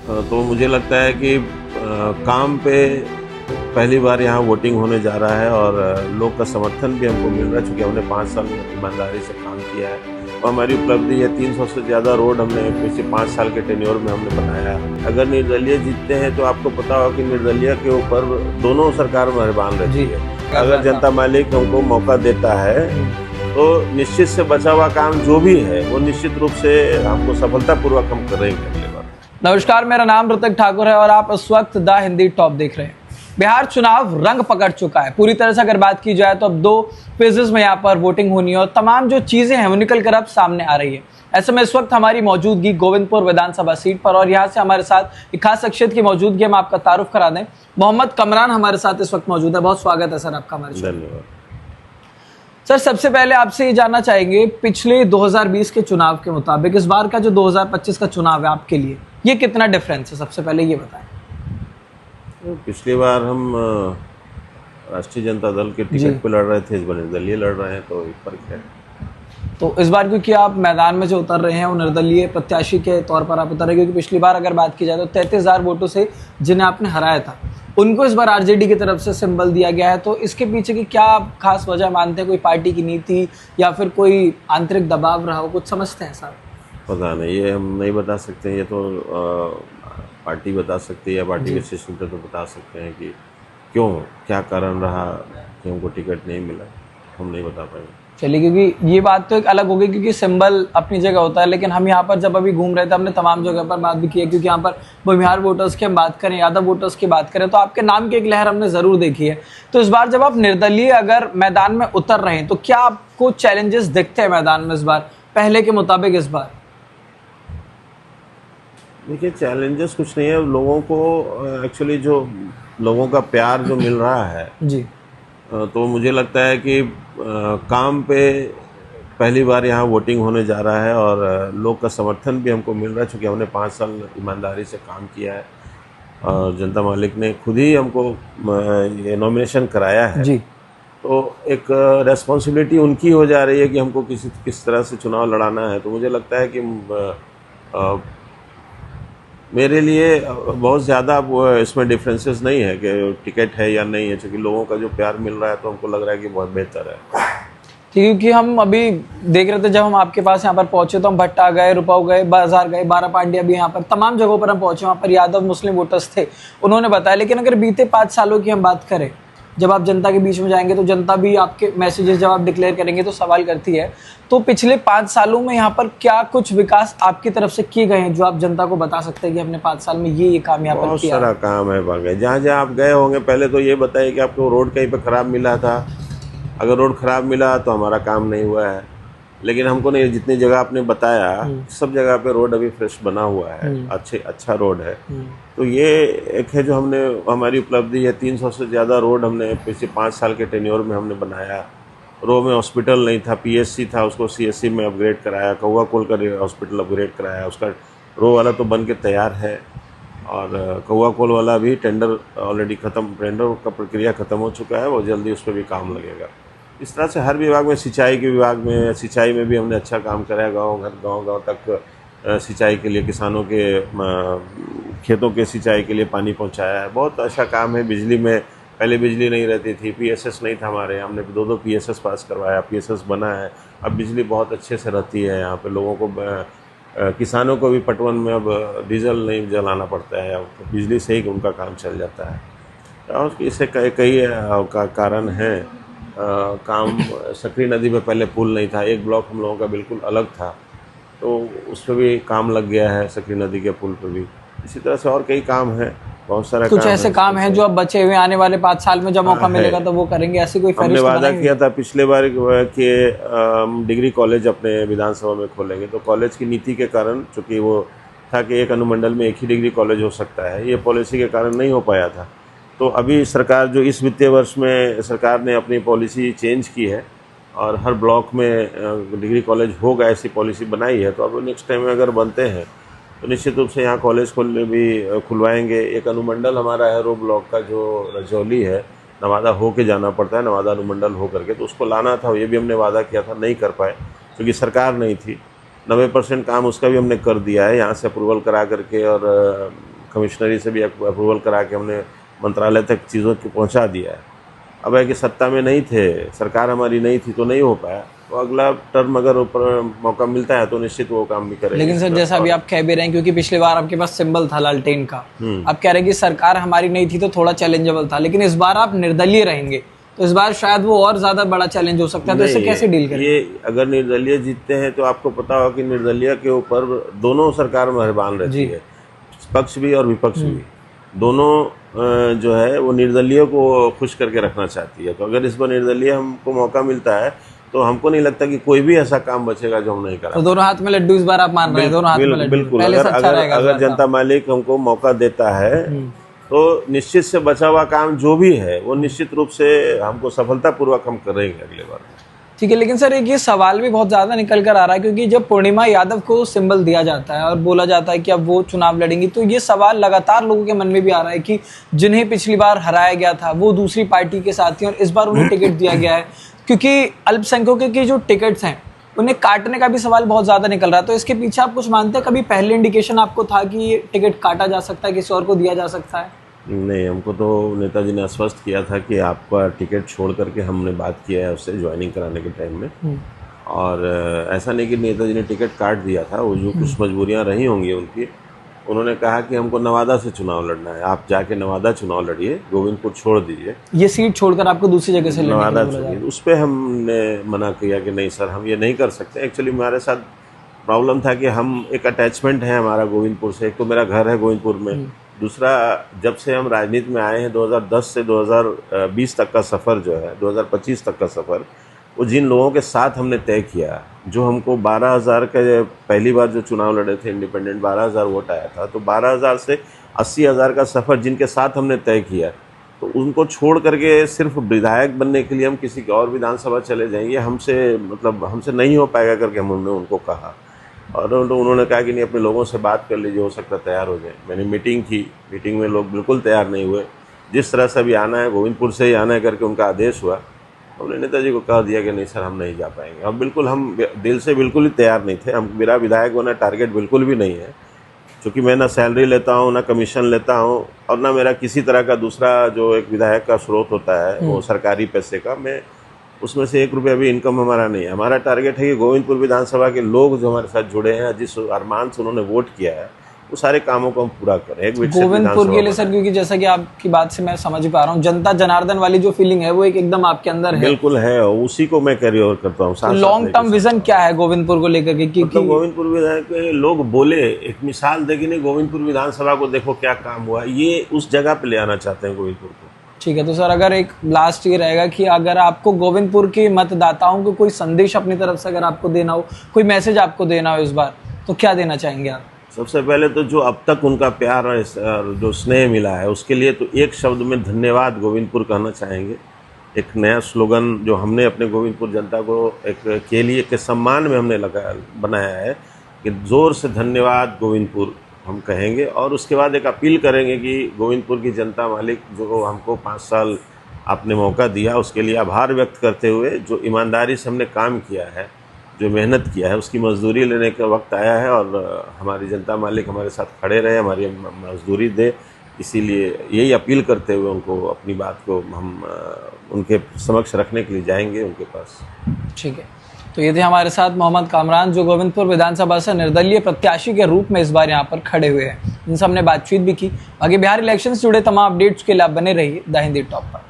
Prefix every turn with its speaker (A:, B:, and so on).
A: तो मुझे लगता है कि काम पे पहली बार यहाँ वोटिंग होने जा रहा है और लोग का समर्थन भी हमको मिल रहा है, चूँकि हमने 5 साल ईमानदारी से काम किया है और हमारी उपलब्धि है 300 से ज़्यादा रोड हमने पिछले 5 साल के टेन्योर में हमने बनाया है। अगर निर्दलीय जीतते हैं तो आपको पता होगा कि निर्दलीय के ऊपर दोनों सरकार मेहरबान रहती है। अगर जनता मालिक हमको मौका देता है तो निश्चित से बचा हुआ काम जो भी है वो निश्चित रूप से हमको सफलतापूर्वक हम करेंगे।
B: नमस्कार, मेरा नाम ऋतिक ठाकुर है और आप इस वक्त द हिंदी टॉप देख रहे हैं। बिहार चुनाव रंग पकड़ चुका है पूरी तरह से। अगर बात की जाए तो अब 2 फेजेस में यहाँ पर वोटिंग होनी है और तमाम जो चीजें हैं वो निकल कर अब सामने आ रही है। ऐसे में इस वक्त हमारी मौजूदगी गोविंदपुर विधानसभा सीट पर और यहाँ से हमारे साथ एक खास शख्सियत की मौजूदगी, हम आपका तारुफ करा दें। मोहम्मद कमरान हमारे साथ इस वक्त मौजूद है। बहुत स्वागत है सर आपका हमारे साथ।
A: धन्यवाद
B: सर, सबसे पहले आपसे ये जानना चाहेंगे, पिछले 2020 के चुनाव के मुताबिक इस बार का जो 2025 का चुनाव है आपके लिए ये कितना डिफरेंस है, सबसे पहले ये बताएं।
A: पिछली बार हम राष्ट्रीय जनता दल के टिकट पे लड़ रहे थे, इस बार निर्दलीय लड़ रहे हैं, तो एक फर्क है।
B: तो इस बार क्योंकि आप मैदान में जो उतर रहे हैं वो निर्दलीय प्रत्याशी के तौर पर आप उतर रहे हैं, क्योंकि पिछली बार अगर बात की जाए तो 33,000 वोटों से जिन्हें आपने हराया था उनको इस बार आरजेडी की तरफ से सिंबल दिया गया है, तो इसके पीछे की क्या खास वजह मानते हैं? कोई पार्टी की नीति या फिर कोई आंतरिक दबाव रहा हो, कुछ समझते हैं साहब?
A: पता नहीं, ये हम नहीं बता सकते। ये तो पार्टी बता सकती है, पार्टी के सिस्टम पे तो बता सकते हैं कि क्यों, क्या कारण रहा कि हमको टिकट नहीं मिला, हम नहीं बता पाएंगे।
B: चलिए, क्योंकि ये बात तो एक अलग हो गई, क्योंकि सिंबल अपनी जगह होता है, लेकिन हम यहाँ पर जब अभी घूम रहे थे हमने तमाम जगह पर बात भी की है, क्योंकि यहाँ पर बिहार वोटर्स की हम बात करें, यादव वोटर्स की बात करें, तो आपके नाम की एक लहर हमने ज़रूर देखी है। तो इस बार जब आप निर्दलीय अगर मैदान में उतर रहे हैं तो क्या आपको चैलेंजेस दिखते हैं मैदान में इस बार पहले के मुताबिक? इस बार
A: देखिए, चैलेंजेस कुछ नहीं है। लोगों को एक्चुअली जो लोगों का प्यार जो मिल रहा है
B: जी,
A: तो मुझे लगता है कि काम पे पहली बार यहाँ वोटिंग होने जा रहा है और लोग का समर्थन भी हमको मिल रहा है, चूँकि हमने 5 साल ईमानदारी से काम किया है और जनता मालिक ने खुद ही हमको ये नॉमिनेशन कराया है
B: जी।
A: तो एक रेस्पॉन्सिबिलिटी उनकी हो जा रही है कि हमको किस तरह से चुनाव लड़ाना है। तो मुझे लगता है कि मेरे लिए बहुत ज़्यादा इसमें डिफरेंसेस नहीं है कि टिकट है या नहीं है, क्योंकि लोगों का जो प्यार मिल रहा है तो हमको लग रहा है कि बहुत बेहतर है।
B: क्योंकि हम अभी देख रहे थे, जब हम आपके पास यहाँ पर पहुंचे तो हम भट्टा गए, रुपाऊ गए, बाजार गए, बारा पांड्या भी यहाँ पर तमाम जगहों पर हम पहुंचे। वहाँ पर यादव मुस्लिम वोटर्स थे, उन्होंने बताया। लेकिन अगर बीते 5 सालों की हम बात करें, जब आप जनता के बीच में जाएंगे तो जनता भी आपके मैसेजेस जब आप डिक्लेयर करेंगे तो सवाल करती है। तो पिछले 5 सालों में यहाँ पर क्या कुछ विकास आपकी तरफ से किए गए हैं जो आप जनता को बता सकते हैं कि हमने 5 साल में ये काम यहाँ पर किया?
A: बहुत सारा काम है बाकी। जहाँ जहाँ आप गए होंगे, पहले तो ये बताइए कि आपको रोड कहीं पे ख़राब मिला था। अगर रोड ख़राब मिला तो हमारा काम नहीं हुआ है, लेकिन हमको नहीं, जितनी जगह आपने बताया सब जगह पे रोड अभी फ्रेश बना हुआ है, अच्छा रोड है। तो ये एक है जो हमने, हमारी उपलब्धि है। 300 से ज़्यादा रोड हमने पिछले 5 साल के टेन्योर में हमने बनाया। रो में हॉस्पिटल नहीं था, पीएससी था, उसको सीएससी में अपग्रेड कराया। कौवा कोल का हॉस्पिटल अपग्रेड कराया, उसका रो वाला तो बन के तैयार है और कौवा कोल वाला भी टेंडर ऑलरेडी ख़त्म, टेंडर का प्रक्रिया ख़त्म हो चुका है, वो जल्दी उस पर भी काम लगेगा। इस तरह से हर विभाग में, सिंचाई के विभाग में, सिंचाई में भी हमने अच्छा काम कराया। गाँव तक सिंचाई के लिए, किसानों के खेतों के सिंचाई के लिए पानी पहुंचाया है। बहुत अच्छा काम है। बिजली में पहले बिजली नहीं रहती थी, पीएसएस नहीं था हमारे, हमने 2 पीएसएस पास करवाया, पीएसएस बना है। अब बिजली बहुत अच्छे से रहती है यहाँ पे। लोगों को, किसानों को भी पटवन में अब डीजल नहीं जलाना पड़ता है, अब बिजली से ही उनका काम चल जाता है। और इससे कई कारण हैं। काम सकरी नदी पे पहले पुल नहीं था, एक ब्लॉक हम लोगों का बिल्कुल अलग था, तो उस पर भी काम लग गया है, सकरी नदी के पुल पर भी। इसी तरह से और कई काम हैं, बहुत सारा
B: कुछ ऐसे काम हैं जो अब बचे हुए आने वाले 5 साल में जब मौका मिलेगा तो वो करेंगे, ऐसी कोई
A: हमने वादा किया था पिछले बार कि डिग्री कॉलेज अपने विधानसभा में खोलेंगे। तो कॉलेज की नीति के कारण, चूँकि वो था कि एक अनुमंडल में एक ही डिग्री कॉलेज हो सकता है, ये पॉलिसी के कारण नहीं हो पाया था। तो अभी सरकार, जो इस वित्तीय वर्ष में सरकार ने अपनी पॉलिसी चेंज की है और हर ब्लॉक में डिग्री कॉलेज होगा, ऐसी पॉलिसी बनाई है। तो अब नेक्स्ट टाइम में अगर बनते हैं तो निश्चित रूप से यहाँ कॉलेज खुलवाएंगे। एक अनुमंडल हमारा है रो ब्लॉक का, जो रजौली है, नवादा हो के जाना पड़ता है, नवादा अनुमंडल हो करके, तो उसको लाना था। ये भी हमने वादा किया था, नहीं कर पाए क्योंकि सरकार नहीं थी। 90% काम उसका भी हमने कर दिया है, यहाँ से अप्रूवल करा करके और कमिश्नरी से भी अप्रूवल करा के हमने मंत्रालय तक चीज़ों को पहुंचा दिया है। अब है कि सत्ता में नहीं थे, सरकार हमारी नहीं थी तो नहीं हो पाया, तो अगला टर्म अगर ऊपर मौका मिलता है तो निश्चित वो काम भी करेंगे।
B: लेकिन सर जैसा अभी आप कह भी रहे हैं, क्योंकि पिछली बार आपके पास सिंबल था लालटेन का, आप कह रहे हैं कि सरकार हमारी नहीं थी तो थोड़ा चैलेंजेबल था, लेकिन इस बार आप निर्दलीय रहेंगे तो इस बार शायद वो और ज्यादा बड़ा चैलेंज हो सकता है, तो इससे कैसे डील करें?
A: ये अगर निर्दलीय जीतते हैं तो आपको पता होगा कि निर्दलीय के ऊपर दोनों सरकार मेहरबान रहती है, पक्ष भी और विपक्ष भी, दोनों जो है वो निर्दलीय को खुश करके रखना चाहती है। तो अगर इस बार निर्दलीय हमको मौका मिलता है तो हमको नहीं लगता कि कोई भी ऐसा काम बचेगा जो हम नहीं करा।
B: तो दोनों हाथ में लड्डू इस बार आप मान रहे हैं? दोनों हाथ में लड्डू।
A: बिल्कुल, अगर जनता मालिक हमको मौका देता है तो निश्चित से बचा हुआ काम जो भी है वो निश्चित रूप से हमको सफलतापूर्वक हम करेंगे अगले बार।
B: ठीक है, लेकिन सर एक ये सवाल भी बहुत ज्यादा निकल कर आ रहा है, क्योंकि जब पूर्णिमा यादव को सिंबल दिया जाता है और बोला जाता है कि अब वो चुनाव लड़ेंगी, तो ये सवाल लगातार लोगों के मन में भी आ रहा है कि जिन्हें पिछली बार हराया गया था वो दूसरी पार्टी के साथी हैं और इस बार उन्हें टिकट दिया गया है, क्योंकि अल्पसंख्यकों की जो टिकट्स हैं उन्हें काटने का भी सवाल बहुत ज्यादा निकल रहा है। तो इसके पीछे आप कुछ मानते हैं? कभी पहले इंडिकेशन आपको था कि ये टिकट काटा जा सकता है, किसी और को दिया जा सकता है?
A: नहीं, हमको तो नेताजी ने आश्वस्त किया था कि आपका टिकट छोड़ करके हमने बात किया है उससे ज्वाइनिंग कराने के टाइम में, और ऐसा नहीं कि नेताजी ने टिकट काट दिया था, वो जो कुछ मजबूरियां रही होंगी उनकी, उन्होंने कहा कि हमको नवादा से चुनाव लड़ना है, आप जाके नवादा चुनाव लड़िए, गोविंदपुर छोड़ दीजिए,
B: ये सीट छोड़कर आपको दूसरी जगह से
A: नवादा छोड़िए। उस पर हमने मना किया कि नहीं सर, हम ये नहीं कर सकते। एक्चुअली हमारे साथ प्रॉब्लम था कि हम एक अटैचमेंट है हमारा गोविंदपुर से, एक तो मेरा घर है गोविंदपुर में, दूसरा जब से हम राजनीति में आए हैं 2010 से 2020 तक का सफ़र जो है, 2025 तक का सफ़र, वो जिन लोगों के साथ हमने तय किया, जो हमको 12,000 का पहली बार जो चुनाव लड़े थे इंडिपेंडेंट, 12,000 वोट आया था, तो 12,000 से 80,000 का सफ़र जिनके साथ हमने तय किया, तो उनको छोड़ करके सिर्फ विधायक बनने के लिए हम किसी की और विधानसभा चले जाएंगे, हमसे नहीं हो पाएगा करके हमने उनको कहा। और उन्होंने कहा कि नहीं, अपने लोगों से बात कर लीजिए, हो सकता है तैयार हो जाए। मैंने मीटिंग की, मीटिंग में लोग बिल्कुल तैयार नहीं हुए, जिस तरह से अभी आना है गोविंदपुर से ही आना है करके उनका आदेश हुआ, हमने नेताजी को कह दिया कि नहीं सर, हम नहीं जा पाएंगे। अब बिल्कुल हम दिल से बिल्कुल ही तैयार नहीं थे, हम मेरा विधायक होना टारगेट बिल्कुल भी नहीं है, क्योंकि मैं ना सैलरी लेता हूँ, ना कमीशन लेता हूँ, और ना मेरा किसी तरह का दूसरा जो एक विधायक का स्रोत होता है वो सरकारी पैसे का, मैं उसमें से 1 रुपया भी इनकम हमारा नहीं है। हमारा टारगेट है कि गोविंदपुर विधानसभा के लोग जो हमारे साथ जुड़े हैं, जिस अरमान से उन्होंने वोट किया है, वो सारे कामों को हम पूरा करें। एक
B: गोविंदपुर के लिए सर, क्योंकि जैसा कि आपकी बात से मैं समझ पा रहा हूँ, जनता जनार्दन वाली जो फीलिंग है वो एकदम आपके अंदर है।
A: बिल्कुल है, उसी को मैं कैरी ओवर करता हूँ।
B: तो लॉन्ग टर्म विजन क्या है गोविंदपुर को लेकर के?
A: क्योंकि गोविंदपुर विधायक के लोग बोले, एक मिसाल देगी नहीं, गोविंदपुर विधानसभा को देखो क्या काम हुआ, ये उस जगह पे ले आना चाहते हैं गोविंदपुर को।
B: ठीक है, तो सर अगर एक लास्ट ये रहेगा कि अगर आपको गोविंदपुर के मतदाताओं को कोई संदेश अपनी तरफ से अगर आपको देना हो, कोई मैसेज आपको देना हो इस बार, तो क्या देना चाहेंगे आप?
A: सबसे पहले तो जो अब तक उनका प्यार और जो स्नेह मिला है उसके लिए तो एक शब्द में धन्यवाद गोविंदपुर कहना चाहेंगे। एक नया स्लोगन जो हमने अपने गोविंदपुर जनता को के लिए के सम्मान में हमने बनाया है कि जोर से धन्यवाद गोविंदपुर हम कहेंगे, और उसके बाद एक अपील करेंगे कि गोविंदपुर की जनता मालिक जो हमको 5 साल आपने मौका दिया, उसके लिए आभार व्यक्त करते हुए जो ईमानदारी से हमने काम किया है, जो मेहनत किया है, उसकी मजदूरी लेने का वक्त आया है, और हमारी जनता मालिक हमारे साथ खड़े रहे, हमारी मजदूरी दे। इसीलिए यही अपील करते हुए उनको अपनी बात को हम उनके समक्ष रखने के लिए जाएंगे उनके पास।
B: ठीक है, तो ये थे हमारे साथ मोहम्मद कामरान, जो गोविंदपुर विधानसभा से निर्दलीय प्रत्याशी के रूप में इस बार यहाँ पर खड़े हुए हैं। इनसे हमने बातचीत भी की। आगे बिहार इलेक्शन से जुड़े तमाम अपडेट्स के लिए आप बने रहिए द हिंदी टॉप पर।